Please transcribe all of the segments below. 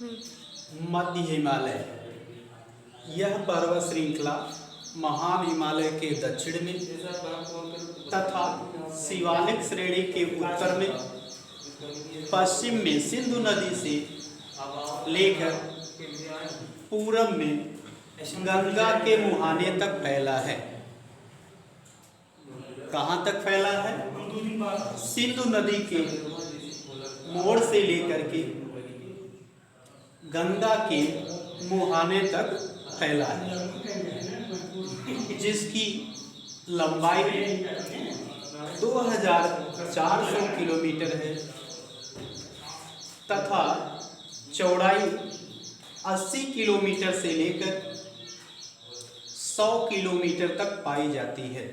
मध्य हिमालय। यह पर्वत श्रृंखला महान हिमालय के दक्षिण में तथा शिवालिक श्रेणी के उत्तर में, पश्चिम में सिंधु नदी से लेकर पूरब में गंगा के मुहाने तक फैला है। कहाँ तक फैला है? सिंधु नदी के मोड़ से लेकर के गंगा के मुहाने तक फैला है, जिसकी लंबाई 2400 किलोमीटर है तथा चौड़ाई 80 किलोमीटर से लेकर 100 किलोमीटर तक पाई जाती है,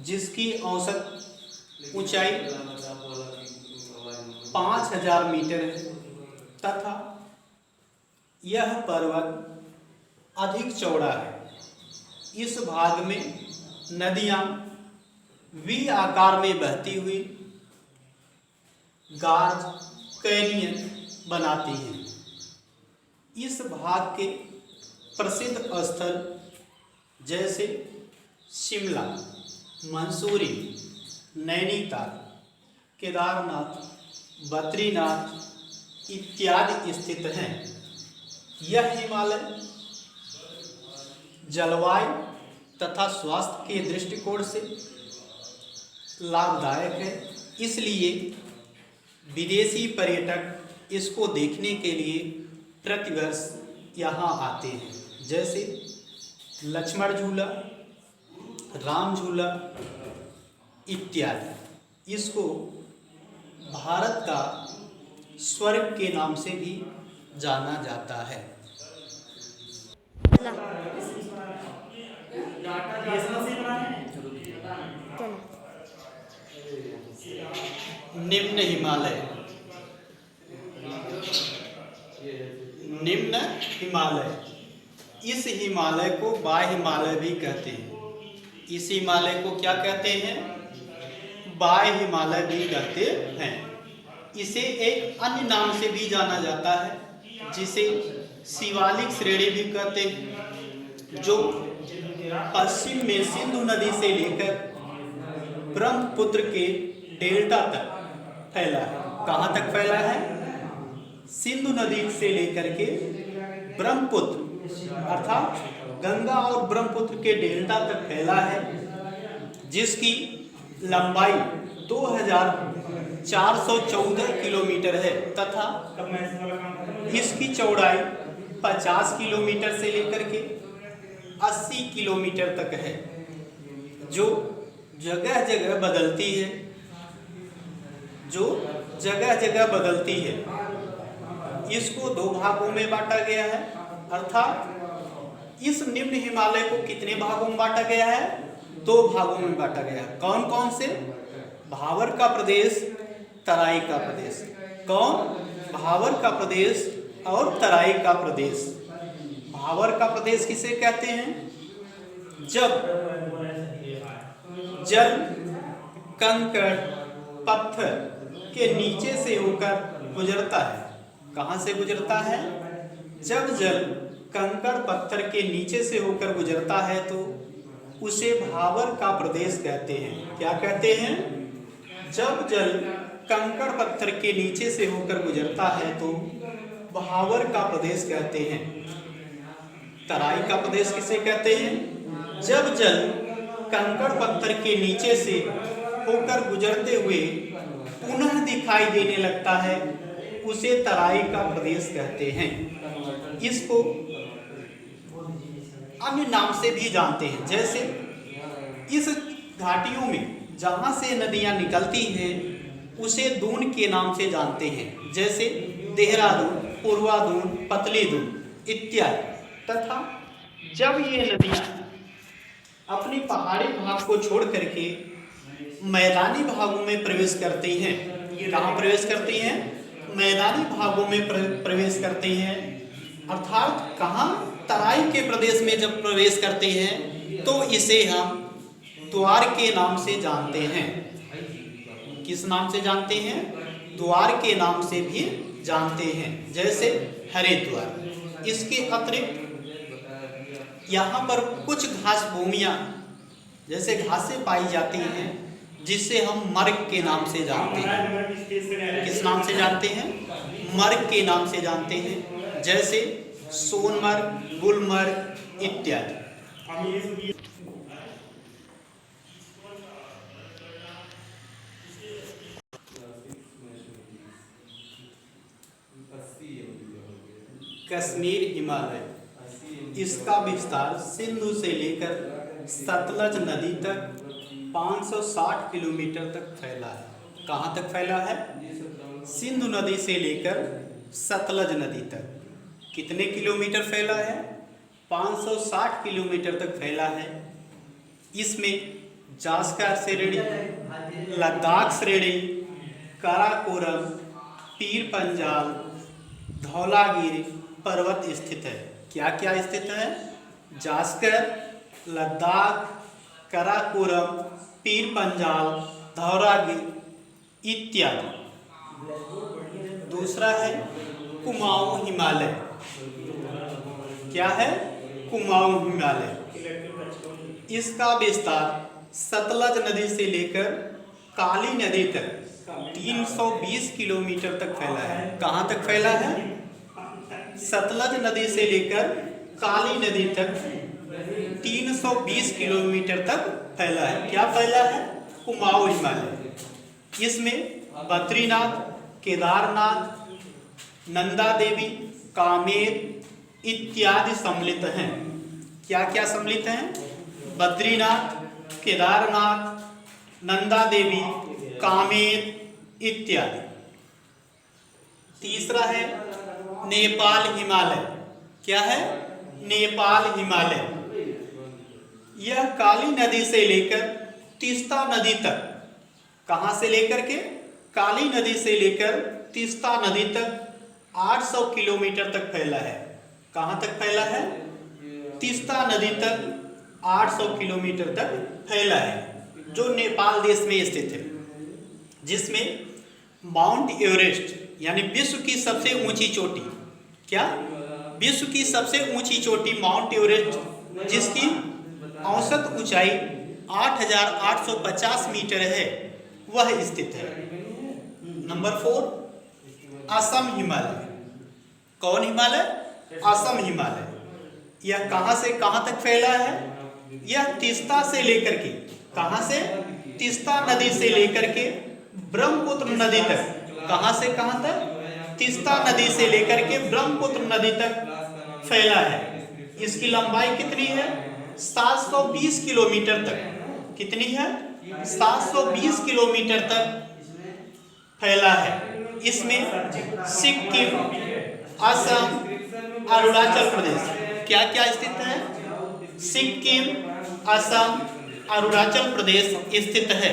जिसकी औसत ऊंचाई 5000 मीटर है तथा यह पर्वत अधिक चौड़ा है। इस भाग में नदियां वी आकार में बहती हुई गार्ज कैनियन बनाती हैं। इस भाग के प्रसिद्ध स्थल जैसे शिमला, मंसूरी, नैनीताल, केदारनाथ, बद्रीनाथ इत्यादि स्थित हैं। यह हिमालय जलवायु तथा स्वास्थ्य के दृष्टिकोण से लाभदायक है, इसलिए विदेशी पर्यटक इसको देखने के लिए प्रतिवर्ष यहाँ आते हैं। जैसे लक्ष्मण झूला, राम झूला इत्यादि। इसको भारत का स्वर्ग के नाम से भी जाना जाता है। निम्न हिमालय। निम्न हिमालय, इस हिमालय को बाह्य हिमालय भी कहते हैं। इस हिमालय को क्या कहते हैं? बाह्य हिमालय भी कहते हैं। इसे एक अन्य नाम से भी जाना जाता है, जिसे शिवालिक श्रेणी भी कहते हैं, जो पश्चिम में सिंधु नदी से लेकर ब्रह्मपुत्र के डेल्टा तक फैला है। कहाँ तक फैला है? सिंधु नदी से लेकर के ब्रह्मपुत्र अर्थात गंगा और ब्रह्मपुत्र के डेल्टा तक फैला है, जिसकी लंबाई 2414 किलोमीटर है तथा इसकी चौड़ाई 50 किलोमीटर से लेकर के 80 किलोमीटर तक है, जो जगह जगह बदलती है। इसको दो भागों में बांटा गया है, अर्थात इस निम्न हिमालय को कितने भागों में बांटा गया है? 2 भागों में बांटा गया है। कौन कौन से? भावर का प्रदेश, तराई का प्रदेश। कौन? भावर का प्रदेश और तराई का प्रदेश। भावर का प्रदेश किसे कहते हैं? जब जल कंकड़ पत्थर के नीचे से होकर गुजरता है। कहाँ से गुजरता है? जब जल कंकड़ पत्थर के नीचे से होकर गुजरता है तो उसे भावर का प्रदेश कहते हैं। क्या कहते हैं? जब जल कंकड़ पत्थर के नीचे से होकर गुजरता है तो भावर का प्रदेश कहते हैं। तराई का प्रदेश किसे कहते हैं? जब जल कंकड़ पत्थर के नीचे से होकर गुजरते हुए पुनः दिखाई देने लगता है, उसे तराई का प्रदेश कहते हैं। इसको अन्य नाम से भी जानते हैं, जैसे इस घाटियों में जहाँ से नदियाँ निकलती हैं उसे दून के नाम से जानते हैं, जैसे देहरादून, पूर्वादून, पतली दून इत्यादि। तथा जब ये नदियाँ अपनी पहाड़ी भाग को छोड़ करके मैदानी भागों में प्रवेश करती हैं, कहाँ प्रवेश करती हैं? मैदानी भागों में प्रवेश करती हैं, अर्थात कहाँ? तराई के प्रदेश में जब प्रवेश करते हैं तो इसे हम द्वार के नाम से जानते हैं। किस नाम से जानते हैं? द्वार के नाम से भी जानते हैं, जैसे हरिद्वार। इसके अतिरिक्त यहाँ पर कुछ घास भूमियाँ जैसे घासें पाई जाती हैं जिसे हम मर्ग के नाम से जानते हैं। किस नाम से जानते हैं? मर्ग के नाम से जानते हैं, जैसे सोनमर्ग, गुलमर्ग इत्यादि। कश्मीर हिमालय, इसका विस्तार सिंधु से लेकर सतलज नदी तक 560 किलोमीटर तक फैला है। कहाँ तक फैला है? सिंधु नदी से लेकर सतलज नदी तक कितने किलोमीटर फैला है? 560 किलोमीटर तक फैला है। इसमें जास्कर श्रेणी, लद्दाख श्रेणी, काराकोरम, पीर पंजाल, धौलागिरी पर्वत स्थित है। क्या क्या स्थित है? जास्कर, लद्दाख, काराकोरम, पीर पंजाल, धौलागिरी इत्यादि। दूसरा है कुमाऊं हिमालय। क्या है? कुमाऊं हिमालय। इसका विस्तार सतलज नदी से लेकर काली नदी तक 320 किलोमीटर तक फैला है। कहाँ तक फैला है? सतलज नदी से लेकर काली नदी तक 320 किलोमीटर तक फैला है। क्या फैला है? कुमाऊं हिमालय। इसमें बद्रीनाथ, केदारनाथ, नंदा देवी, कामेर इत्यादि सम्मिलित हैं। क्या क्या सम्मिलित हैं? बद्रीनाथ, केदारनाथ, नंदा देवी, कामेर इत्यादि। तीसरा है नेपाल हिमालय। क्या है? नेपाल हिमालय। यह काली नदी से लेकर तीस्ता नदी तक, कहाँ से लेकर के? काली नदी से लेकर तीस्ता नदी तक 800 किलोमीटर तक फैला है। कहाँ तक फैला है? तीस्ता नदी तक 800 किलोमीटर तक फैला है, जो नेपाल देश में स्थित है, जिसमें माउंट एवरेस्ट यानी विश्व की सबसे ऊंची चोटी, क्या? विश्व की सबसे ऊंची चोटी माउंट एवरेस्ट, जिसकी औसत ऊंचाई 8,850 मीटर है, वह स्थित है। नंबर 4, असम हिमालय। कौन हिमालय? असम हिमालय। यह कहाँ से कहाँ तक फैला है? यह तीस्ता से लेकर के, कहाँ से? तीस्ता नदी से लेकर के ब्रह्मपुत्र नदी तक। कहाँ से कहाँ तक? तीस्ता नदी से लेकर के ब्रह्मपुत्र नदी तक फैला है। इसकी लंबाई कितनी है? 720 किलोमीटर तक। कितनी है? 720 किलोमीटर तक फैला है। इसमें सिक्किम, असम, अरुणाचल प्रदेश क्या क्या स्थित है? सिक्किम, असम, अरुणाचल प्रदेश स्थित है।